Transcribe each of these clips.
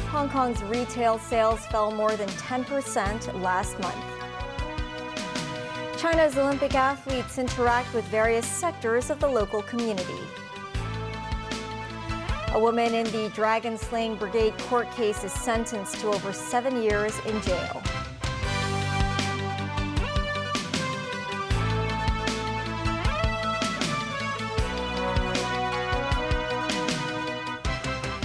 Hong Kong's retail sales fell more than 10% last month. China's Olympic athletes interact with various sectors of the local community. A woman in the Dragon Slaying Brigade court case is sentenced to over 7 years in jail.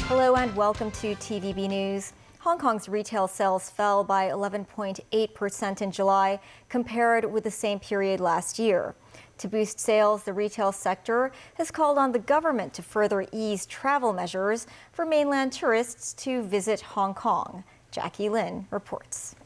Hello and welcome to TVB News. Hong Kong's retail sales fell by 11.8% in July compared with the same period last year. To boost sales, the retail sector has called on the government to further ease travel measures for mainland tourists to visit Hong Kong. Jackie Lin reports.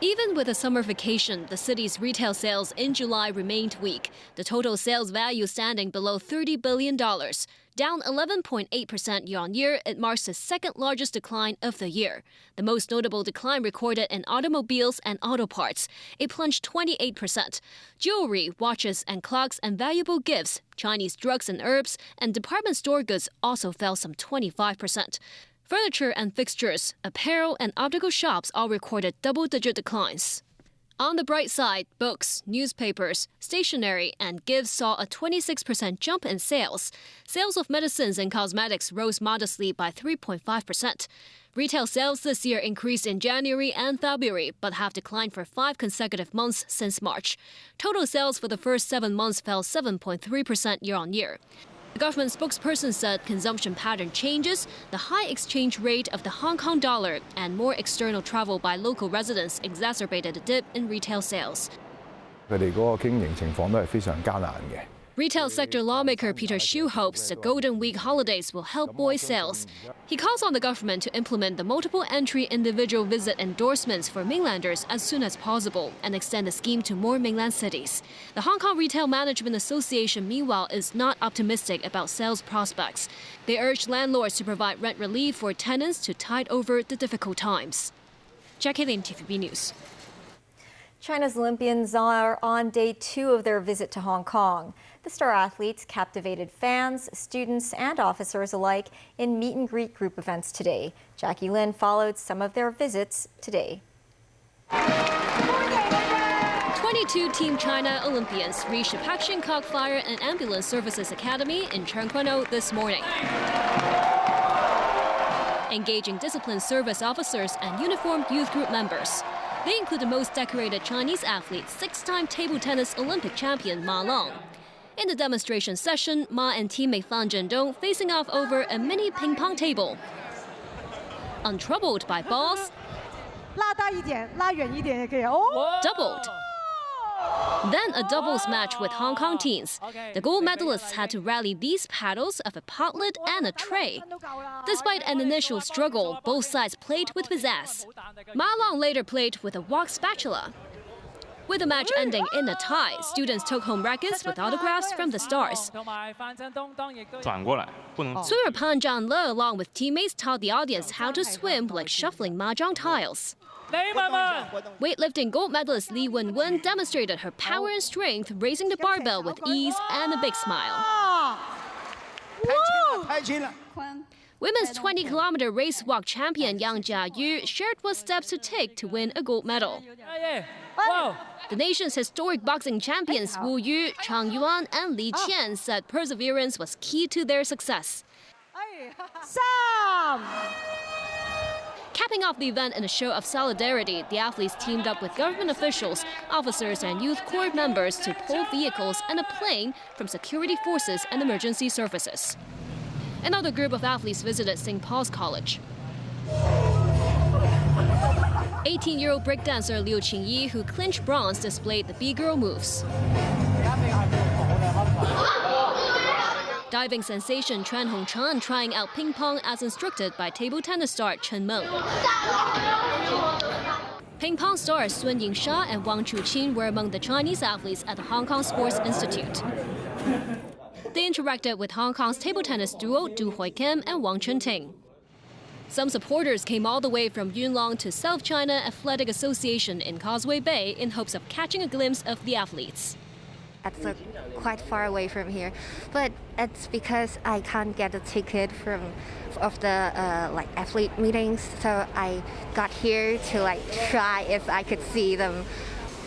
Even with a summer vacation, the city's retail sales in July remained weak, the total sales value standing below $30 billion. Down 11.8% year-on-year, it marks the second largest decline of the year. The most notable decline recorded in automobiles and auto parts. It plunged 28%. Jewelry, watches and clocks and valuable gifts, Chinese drugs and herbs, and department store goods also fell some 25%. Furniture and fixtures, apparel and optical shops all recorded double-digit declines. On the bright side, books, newspapers, stationery and gifts saw a 26% jump in sales. Sales of medicines and cosmetics rose modestly by 3.5%. Retail sales this year increased in January and February, but have declined for 5 consecutive months since March. Total sales for the first 7 months fell 7.3% year-on-year. The government spokesperson said consumption pattern changes, the high exchange rate of the Hong Kong dollar, and more external travel by local residents exacerbated a dip in retail sales. Retail sector lawmaker Peter Xu hopes the Golden Week holidays will help buoy sales. He calls on the government to implement the multiple entry individual visit endorsements for mainlanders as soon as possible and extend the scheme to more mainland cities. The Hong Kong Retail Management Association, meanwhile, is not optimistic about sales prospects. They urge landlords to provide rent relief for tenants to tide over the difficult times. Jackie Lin, TVB News. China's Olympians are on day 2 of their visit to Hong Kong. The star athletes captivated fans, students, and officers alike in meet-and-greet group events today. Jackie Lin followed some of their visits today. 22 Team China Olympians reached the Pak Shin Kok Fire and Ambulance Services Academy in Cheung Kwan O this morning. Engaging disciplined service officers and uniformed youth group members. They include the most decorated Chinese athlete, 6-time table tennis Olympic champion Ma Long. In the demonstration session, Ma and teammate Fan Zhendong facing off over a mini ping pong table. Untroubled by balls, doubled. Then a doubles match with Hong Kong teens. The gold medalists had to rally these paddles of a potlet and a tray. Despite an initial struggle, both sides played with pizzazz. Ma Long later played with a wok spatula. With the match ending in a tie, students took home rackets with autographs from the stars. Swimmer Pan Zhang Le, along with teammates, taught the audience how to swim like shuffling mahjong tiles. Weightlifting gold medalist Li Wenwen demonstrated her power and strength, raising the barbell with ease and a big smile. Women's 20-kilometer race walk champion Yang Jiayu shared what steps to take to win a gold medal. The nation's historic boxing champions Wu Yu, Chang Yuan, and Li Qian said perseverance was key to their success. Capping off the event in a show of solidarity, the athletes teamed up with government officials, officers, and youth corps members to pull vehicles and a plane from security forces and emergency services. Another group of athletes visited St. Paul's College. 18-year-old breakdancer Liu Qingyi, who clinched bronze, displayed the B-girl moves. Diving sensation Chuan Hongchan trying out ping pong as instructed by table tennis star Chen Meng. Ping pong stars Sun Yingsha and Wang Chuqin were among the Chinese athletes at the Hong Kong Sports Institute. They interacted with Hong Kong's table tennis duo Du Hui Kim and Wang Chunting. Some supporters came all the way from Yuen Long to South China Athletic Association in Causeway Bay in hopes of catching a glimpse of the athletes. it's quite far away from here, but it's because I can't get a ticket of the athlete meetings, so I got here to try if I could see them.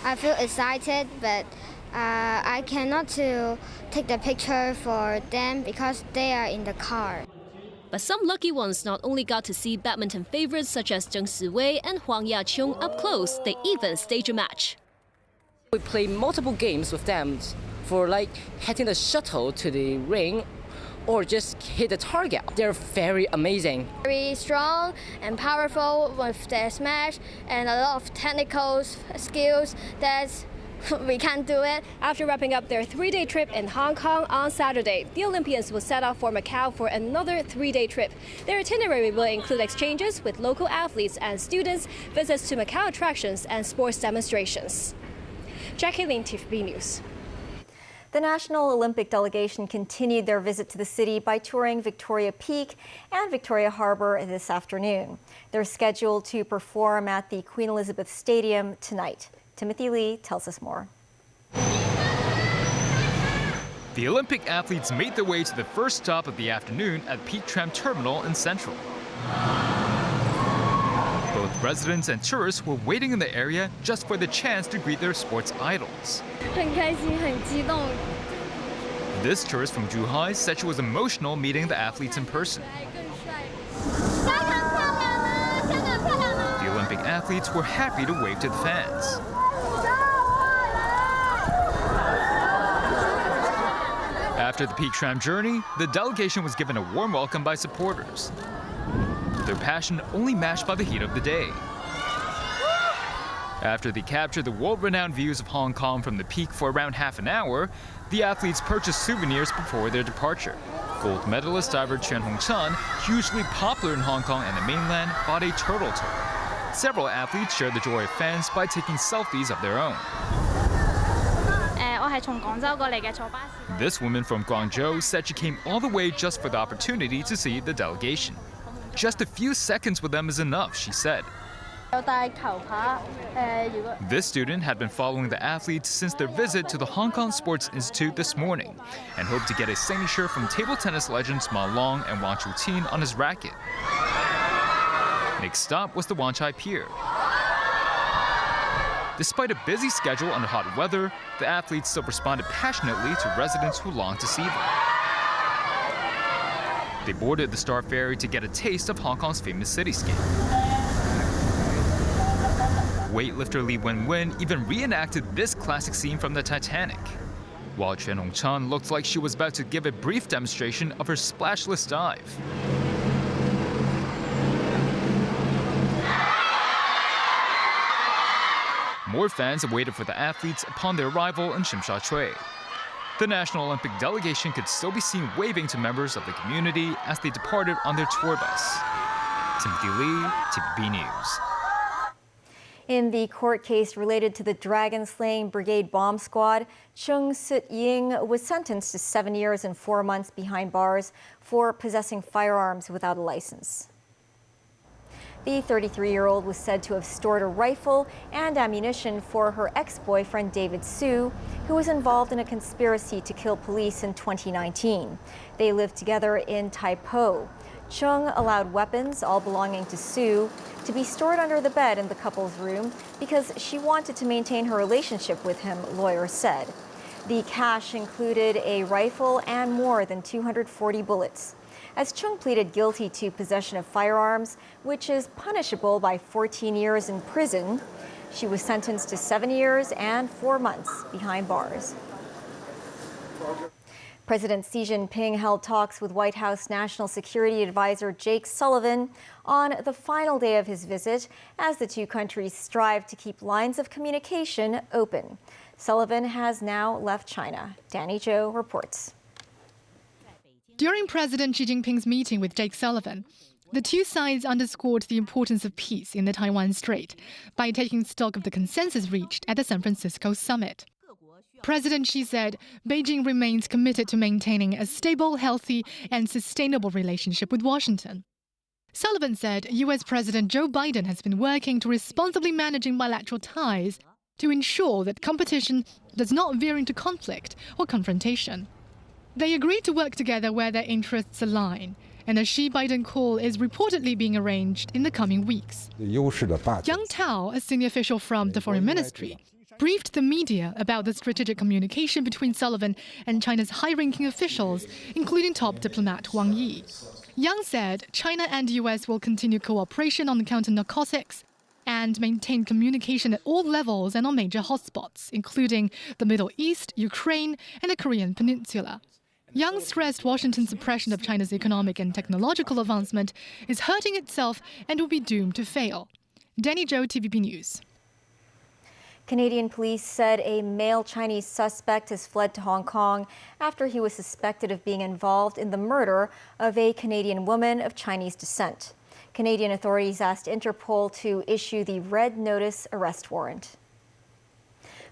I feel excited, but I cannot to take the picture for them because they are in the car. But some lucky ones not only got to see badminton favorites such as Zheng Siwei and Huang Yaqiong up close, they even staged a match. We play multiple games with them for hitting the shuttle to the ring or just hit the target. They're very amazing. Very strong and powerful with their smash and a lot of technical skills that we can't do it. After wrapping up their 3-day trip in Hong Kong on Saturday, the Olympians will set off for Macau for another 3-day trip. Their itinerary will include exchanges with local athletes and students, visits to Macau attractions, and sports demonstrations. Jackie Lin, TVB News. The National Olympic delegation continued their visit to the city by touring Victoria Peak and Victoria Harbour this afternoon. They're scheduled to perform at the Queen Elizabeth Stadium tonight. Timothy Lee tells us more. The Olympic athletes made their way to the first stop of the afternoon at Peak Tram Terminal in Central. Both residents and tourists were waiting in the area just for the chance to greet their sports idols. 很开心，很激动。 This tourist from Zhuhai said she was emotional meeting the athletes in person. The Olympic athletes were happy to wave to the fans. After the Peak Tram journey, the delegation was given a warm welcome by supporters. Their passion only matched by the heat of the day. After they captured the world-renowned views of Hong Kong from the peak for around half an hour, the athletes purchased souvenirs before their departure. Gold medalist diver Chen Hongchan, hugely popular in Hong Kong and the mainland, bought a turtle toe. Several athletes shared the joy of fans by taking selfies of their own. This woman from Guangzhou said she came all the way just for the opportunity to see the delegation. Just a few seconds with them is enough, she said. This student had been following the athletes since their visit to the Hong Kong Sports Institute this morning and hoped to get a signature from table tennis legends Ma Long and Wang Chuqin on his racket. Next stop was the Wan Chai Pier. Despite a busy schedule under hot weather, the athletes still responded passionately to residents who longed to see them. They boarded the Star Ferry to get a taste of Hong Kong's famous cityscape. Weightlifter Li Wenwen even reenacted this classic scene from the Titanic, while Chen Hongchan looked like she was about to give a brief demonstration of her splashless dive. More fans awaited for the athletes upon their arrival in Shim Sha Tsui. The National Olympic delegation could still be seen waving to members of the community as they departed on their tour bus. Timothy Lee, TVB News. In the court case related to the Dragon-slaying Brigade bomb squad, Chung Sut-ying was sentenced to 7 years and 4 months behind bars for possessing firearms without a license. The 33-year-old was said to have stored a rifle and ammunition for her ex-boyfriend David Su, who was involved in a conspiracy to kill police in 2019. They lived together in Tai Po. Chung allowed weapons, all belonging to Su, to be stored under the bed in the couple's room because she wanted to maintain her relationship with him, lawyers said. The cache included a rifle and more than 240 bullets. As Chung pleaded guilty to possession of firearms, which is punishable by 14 years in prison, she was sentenced to 7 years and 4 months behind bars. President Xi Jinping held talks with White House National Security Advisor Jake Sullivan on the final day of his visit as the two countries strive to keep lines of communication open. Sullivan has now left China. Danny Zhou reports. During President Xi Jinping's meeting with Jake Sullivan, the two sides underscored the importance of peace in the Taiwan Strait by taking stock of the consensus reached at the San Francisco summit. President Xi said Beijing remains committed to maintaining a stable, healthy, and sustainable relationship with Washington. Sullivan said U.S. President Joe Biden has been working to responsibly managing bilateral ties to ensure that competition does not veer into conflict or confrontation. They agreed to work together where their interests align, and a Xi-Biden call is reportedly being arranged in the coming weeks. Yang Tao, a senior official from the Foreign Ministry, briefed the media about the strategic communication between Sullivan and China's high-ranking officials, including top diplomat Wang Yi. Yang said China and the US will continue cooperation on counter-narcotics and maintain communication at all levels and on major hotspots, including the Middle East, Ukraine, and the Korean Peninsula. Yang stressed Washington's suppression of China's economic and technological advancement is hurting itself and will be doomed to fail. Danny Zhou, TVB News. Canadian police said a male Chinese suspect has fled to Hong Kong after he was suspected of being involved in the murder of a Canadian woman of Chinese descent. Canadian authorities asked Interpol to issue the Red Notice arrest warrant.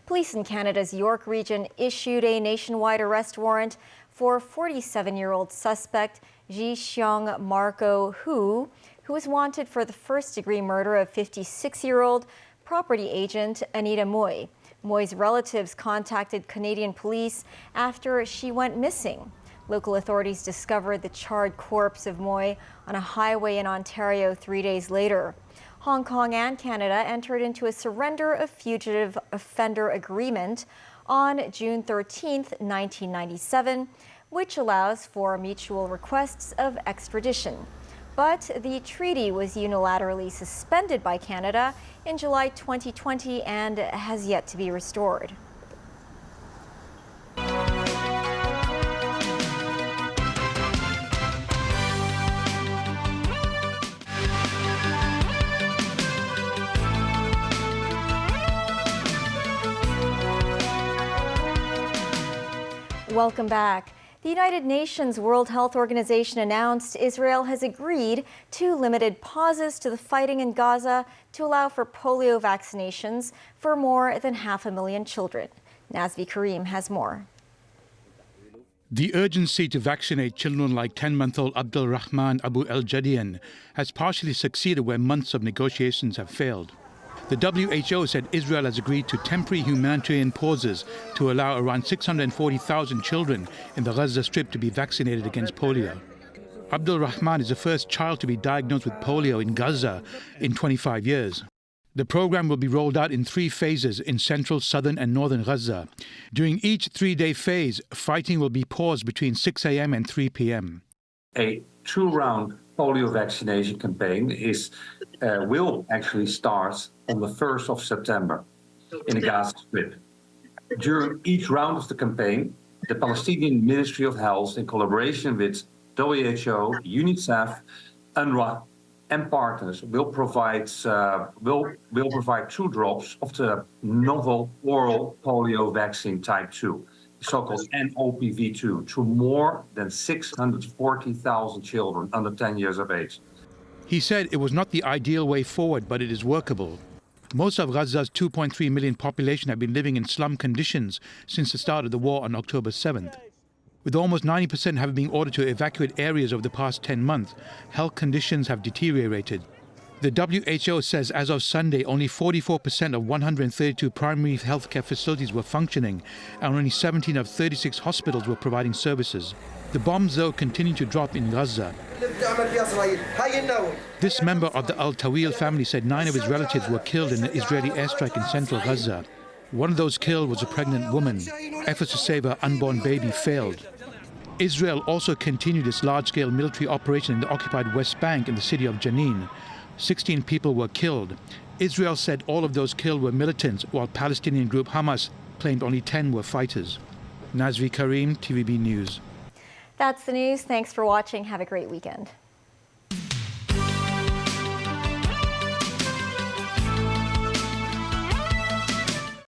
Police in Canada's York region issued a nationwide arrest warrant for 47-year-old suspect Ji Xiong Marco Hu, who was wanted for the first-degree murder of 56-year-old property agent Anita Mui. Mui's relatives contacted Canadian police after she went missing. Local authorities discovered the charred corpse of Mui on a highway in Ontario 3 days later. Hong Kong and Canada entered into a surrender of fugitive offender agreement on June 13, 1997, which allows for mutual requests of extradition. But the treaty was unilaterally suspended by Canada in July 2020 and has yet to be restored. Welcome back. The United Nations World Health Organization announced Israel has agreed to limited pauses to the fighting in Gaza to allow for polio vaccinations for more than 500,000 children. Nazvi Karim has more. The urgency to vaccinate children like 10-month-old Abdul Rahman Abu El-Jadian has partially succeeded where months of negotiations have failed. The WHO said Israel has agreed to temporary humanitarian pauses to allow around 640,000 children in the Gaza Strip to be vaccinated against polio. Abdul Rahman is the first child to be diagnosed with polio in Gaza in 25 years. The program will be rolled out in 3 phases in central, southern and northern Gaza. During each 3-day phase, fighting will be paused between 6 a.m. and 3 p.m. A 2-round polio vaccination campaign will actually start on the 1st of September in the Gaza Strip. During each round of the campaign, the Palestinian Ministry of Health, in collaboration with WHO, UNICEF, UNRWA, and partners, will provide 2 drops of the novel oral polio vaccine type 2, the so-called NOPV2, to more than 640,000 children under 10 years of age. He said it was not the ideal way forward, but it is workable. Most of Gaza's 2.3 million population have been living in slum conditions since the start of the war on October 7th. With almost 90% having been ordered to evacuate areas over the past 10 months, health conditions have deteriorated. The WHO says as of Sunday, only 44% of 132 primary healthcare facilities were functioning, and only 17 of 36 hospitals were providing services. The bombs, though, continue to drop in Gaza. This member of the Al-Tawil family said 9 of his relatives were killed in an Israeli airstrike in central Gaza. One of those killed was a pregnant woman. Efforts to save her unborn baby failed. Israel also continued its large-scale military operation in the occupied West Bank in the city of Jenin. 16 people were killed. Israel said all of those killed were militants, while Palestinian group Hamas claimed only 10 were fighters. Nazvi Karim, TVB News. That's the news. Thanks for watching. Have a great weekend.